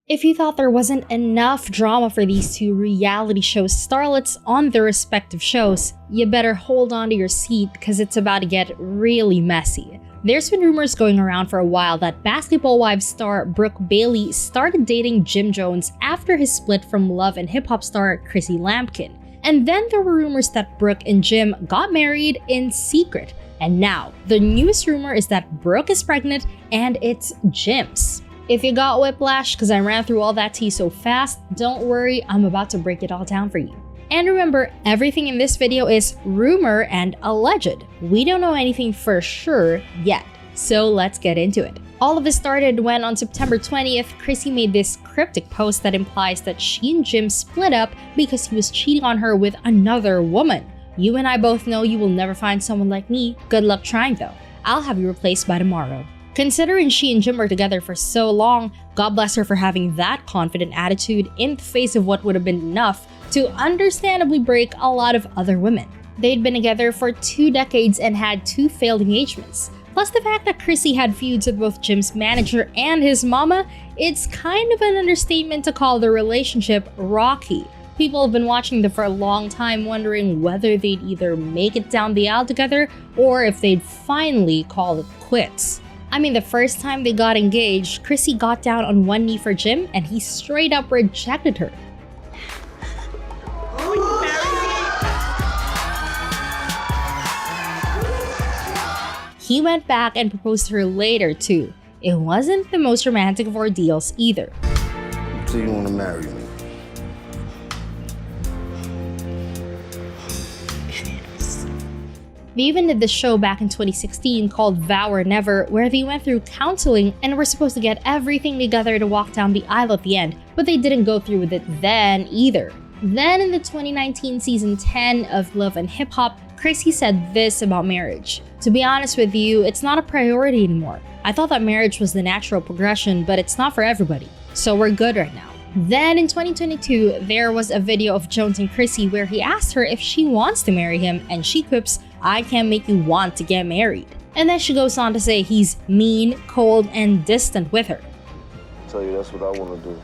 If you thought there wasn't enough drama for these two reality show starlets on their respective shows, you better hold on to your seat because it's about to get really messy. There's been rumors going around for a while that Basketball Wives star Brooke Bailey started dating Jim Jones after his split from Love and Hip Hop star Chrissy Lampkin. And then there were rumors that Brooke and Jim got married in secret. And now, the newest rumor is that Brooke is pregnant and it's Jim's. If you got whiplash because I ran through all that tea so fast, don't worry, I'm about to break it all down for you. And remember, everything in this video is rumor and alleged. We don't know anything for sure yet, so let's get into it. All of it started when on September 20th, Chrissy made this cryptic post that implies that she and Jim split up because he was cheating on her with another woman. You and I both know you will never find someone like me. Good luck trying though. I'll have you replaced by tomorrow. Considering she and Jim were together for so long, God bless her for having that confident attitude in the face of what would have been enough to understandably break a lot of other women. They'd been together for 2 decades and had 2 failed engagements. Plus the fact that Chrissy had feuds with both Jim's manager and his mama, it's kind of an understatement to call the relationship rocky. People have been watching them for a long time wondering whether they'd either make it down the aisle together or if they'd finally call it quits. I mean, the first time they got engaged, Chrissy got down on one knee for Jim and he straight up rejected her. He went back and proposed to her later too. It wasn't the most romantic of ordeals either. So you want to marry me? They even did this show back in 2016 called Vow or Never, where they went through counseling and were supposed to get everything together to walk down the aisle at the end, but they didn't go through with it then either. Then in the 2019 season 10 of Love and Hip Hop, Chrissy said this about marriage. To be honest with you, it's not a priority anymore. I thought that marriage was the natural progression, but it's not for everybody. So we're good right now. Then in 2022, there was a video of Jones and Chrissy where he asked her if she wants to marry him and she quips, "I can't make you want to get married." And then she goes on to say he's mean, cold, and distant with her. I tell you, that's what I want to do.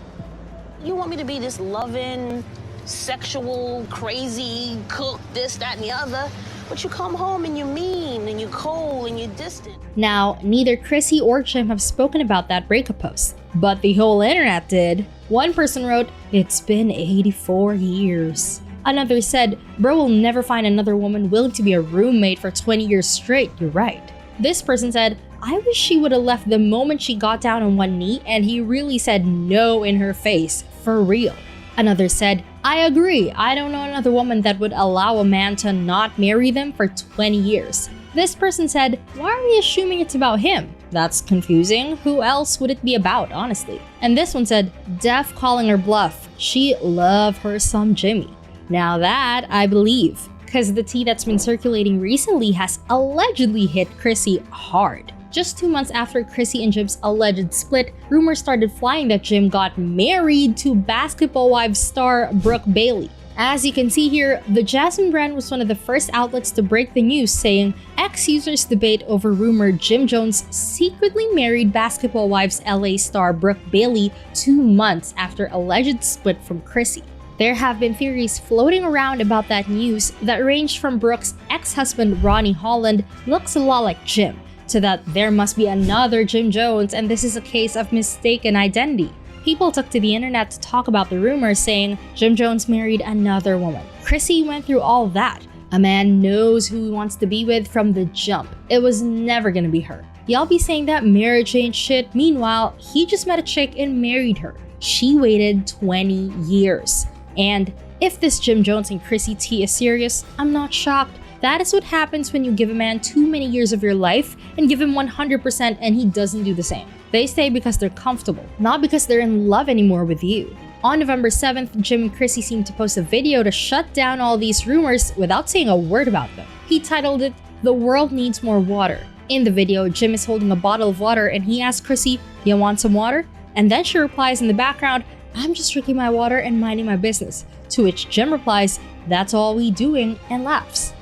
You want me to be this loving, sexual, crazy, cook, this, that, and the other, but you come home and you're mean, and you're cold, and you're distant. Now, neither Chrissy or Jim have spoken about that breakup post, but the whole internet did. One person wrote, "It's been 84 years. Another said, "Bro will never find another woman willing to be a roommate for 20 years straight, you're right." This person said, "I wish she would have left the moment she got down on one knee and he really said no in her face, for real." Another said, "I agree, I don't know another woman that would allow a man to not marry them for 20 years. This person said, "Why are we assuming it's about him? That's confusing. Who else would it be about, honestly?" And this one said, "Def calling her bluff. She loved her some Jimmy." Now that I believe, because the tea that's been circulating recently has allegedly hit Chrissy hard. Just 2 months after Chrissy and Jim's alleged split, rumors started flying that Jim got married to Basketball Wives star Brooke Bailey. As you can see here, the Jasmine brand was one of the first outlets to break the news, saying ex-users debate over rumored Jim Jones secretly married Basketball Wives LA star Brooke Bailey 2 months after alleged split from Chrissy. There have been theories floating around about that news that ranged from Brooke's ex-husband Ronnie Holland looks a lot like Jim, to that there must be another Jim Jones and this is a case of mistaken identity. People took to the internet to talk about the rumors, saying Jim Jones married another woman. Chrissy went through all that. A man knows who he wants to be with from the jump. It was never gonna be her. Y'all be saying that marriage ain't shit. Meanwhile, he just met a chick and married her. She waited 20 years. And if this Jim Jones and Chrissy tea is serious, I'm not shocked. That is what happens when you give a man too many years of your life and give him 100% and he doesn't do the same. They stay because they're comfortable, not because they're in love anymore with you. On November 7th, Jim and Chrissy seemed to post a video to shut down all these rumors without saying a word about them. He titled it, "The World Needs More Water." In the video, Jim is holding a bottle of water and he asks Chrissy, "You want some water?" And then she replies in the background, "I'm just drinking my water and minding my business." To which Jim replies, "That's all we doing," and laughs.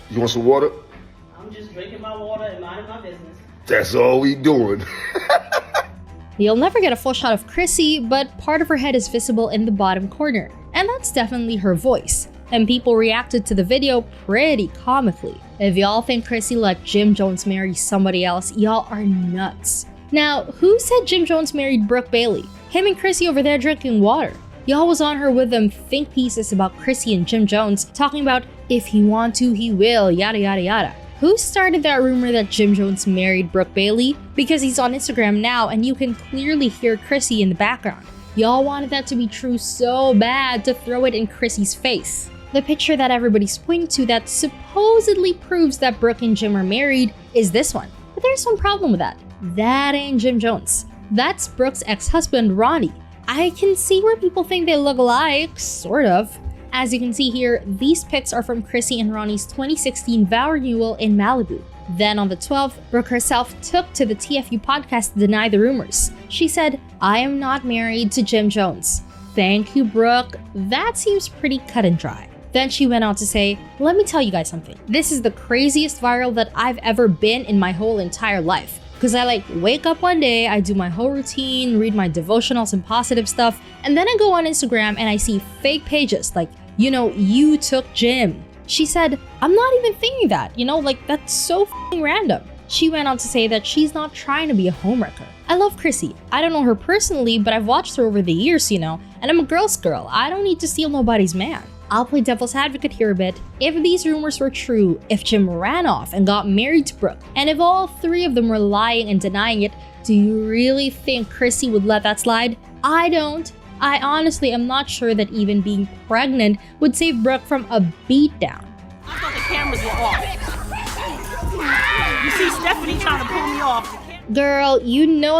You want some water? I'm just drinking my water and minding my business. That's all we doing. You'll never get a full shot of Chrissy, but part of her head is visible in the bottom corner, and that's definitely her voice. And people reacted to the video pretty comically. If y'all think Chrissy let Jim Jones marry somebody else, y'all are nuts. Now, who said Jim Jones married Brooke Bailey? Him and Chrissy over there drinking water. Y'all was on her with them think pieces about Chrissy and Jim Jones, talking about if he want to, he will, yada yada yada. Who started that rumor that Jim Jones married Brooke Bailey? Because he's on Instagram now and you can clearly hear Chrissy in the background. Y'all wanted that to be true so bad to throw it in Chrissy's face. The picture that everybody's pointing to that supposedly proves that Brooke and Jim are married is this one. But there's one problem with that. That ain't Jim Jones. That's Brooke's ex-husband, Ronnie. I can see where people think they look alike, sort of. As you can see here, these pics are from Chrissy and Ronnie's 2016 vow renewal in Malibu. Then on the 12th, Brooke herself took to the TFU podcast to deny the rumors. She said, "I am not married to Jim Jones." Thank you, Brooke. That seems pretty cut and dry. Then she went on to say, "Let me tell you guys something. This is the craziest viral that I've ever been in my whole entire life. Because I wake up one day, I do my whole routine, read my devotionals and positive stuff, and then I go on Instagram and I see fake pages like, you took Jim." She said, "I'm not even thinking that, that's so f***ing random." She went on to say that she's not trying to be a homewrecker. I love Chrissy. I don't know her personally, but I've watched her over the years, and I'm a girl's girl. I don't need to steal nobody's man. I'll play devil's advocate here a bit. If these rumors were true, if Jim ran off and got married to Brooke, and if all three of them were lying and denying it, do you really think Chrissy would let that slide? I don't. I honestly am not sure that even being pregnant would save Brooke from a beatdown. I thought the cameras were off. You see Stephanie trying to pull me off. Girl,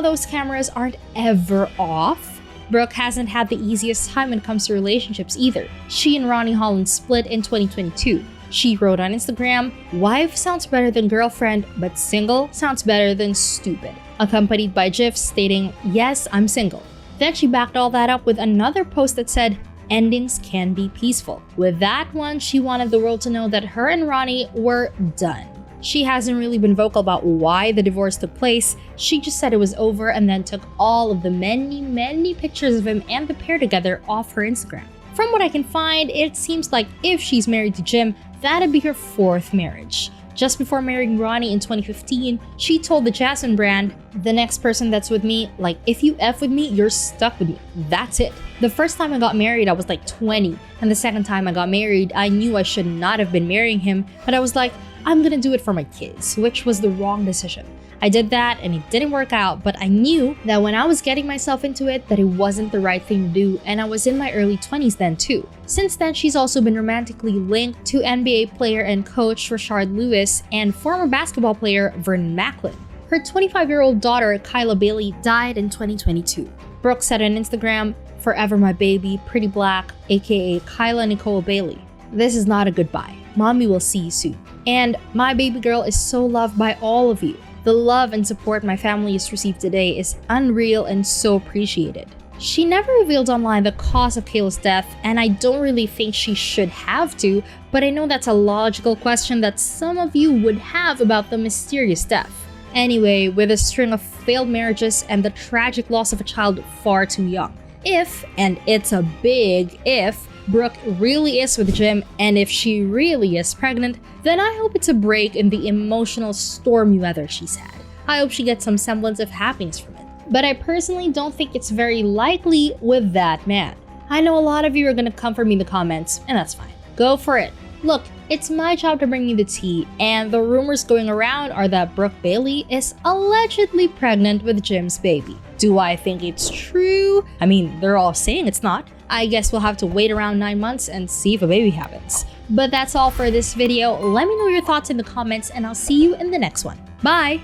those cameras aren't ever off. Brooke hasn't had the easiest time when it comes to relationships either. She and Ronnie Holland split in 2022. She wrote on Instagram, "Wife sounds better than girlfriend, but single sounds better than stupid," accompanied by GIFs stating, "Yes, I'm single." Then she backed all that up with another post that said, "Endings can be peaceful." With that one, she wanted the world to know that her and Ronnie were done. She hasn't really been vocal about why the divorce took place. She just said it was over and then took all of the many pictures of him and the pair together off her Instagram. From what I can find, it seems like if she's married to Jim, that'd be her fourth marriage. Just before marrying Ronnie in 2015, she told the Jasmine brand, "The next person that's with me, if you F with me, you're stuck with me. That's it." The first time I got married, I was 20, and the second time I got married, I knew I should not have been marrying him, but I was like, I'm gonna do it for my kids, which was the wrong decision. I did that and it didn't work out, but I knew that when I was getting myself into it, that it wasn't the right thing to do, and I was in my early 20s then too. Since then, she's also been romantically linked to NBA player and coach Rashard Lewis and former basketball player Vernon Macklin. Her 25-year-old daughter, Kyla Bailey, died in 2022. Brooke said on Instagram, "Forever my baby, pretty black, aka Kyla Nicole Bailey. This is not a goodbye. Mommy will see you soon. And my baby girl is so loved by all of you. The love and support my family has received today is unreal and so appreciated." She never revealed online the cause of Kayla's death, and I don't really think she should have to, but I know that's a logical question that some of you would have about the mysterious death. Anyway, with a string of failed marriages and the tragic loss of a child far too young, if, and it's a big if, Brooke really is with Jim, and if she really is pregnant, then I hope it's a break in the emotional stormy weather she's had. I hope she gets some semblance of happiness from it. But I personally don't think it's very likely with that man. I know a lot of you are gonna come for me in the comments, and that's fine. Go for it. Look, it's my job to bring you the tea, and the rumors going around are that Brooke Bailey is allegedly pregnant with Jim's baby. Do I think it's true? I mean, they're all saying it's not. I guess we'll have to wait around 9 months and see if a baby happens. But that's all for this video. Let me know your thoughts in the comments, and I'll see you in the next one. Bye!